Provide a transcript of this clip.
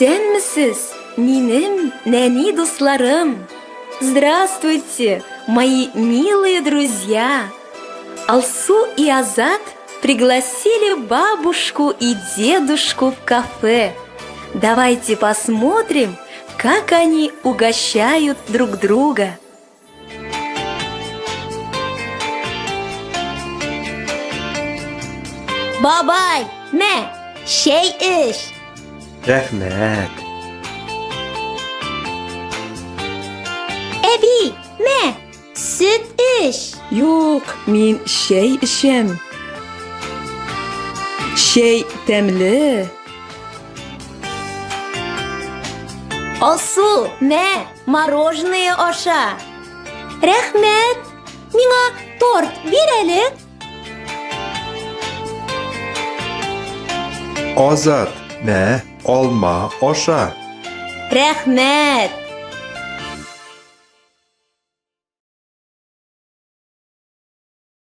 Esenmisiz, минем нәни дусларым? Здравствуйте, мои милые друзья! Алсу и Азат пригласили бабушку и дедушку в кафе. Давайте посмотрим, как они угощают друг друга. Бабай, мә, шәй эш. Рәхмәт. Әби, мә, сөт эш. Юк, мин шәй эчәм. Шәй тәмле. Алсу, мә, мороженое аша. Рәхмәт, миңа торт бир әле. Азат, мә, алма аша. Рәхмәт.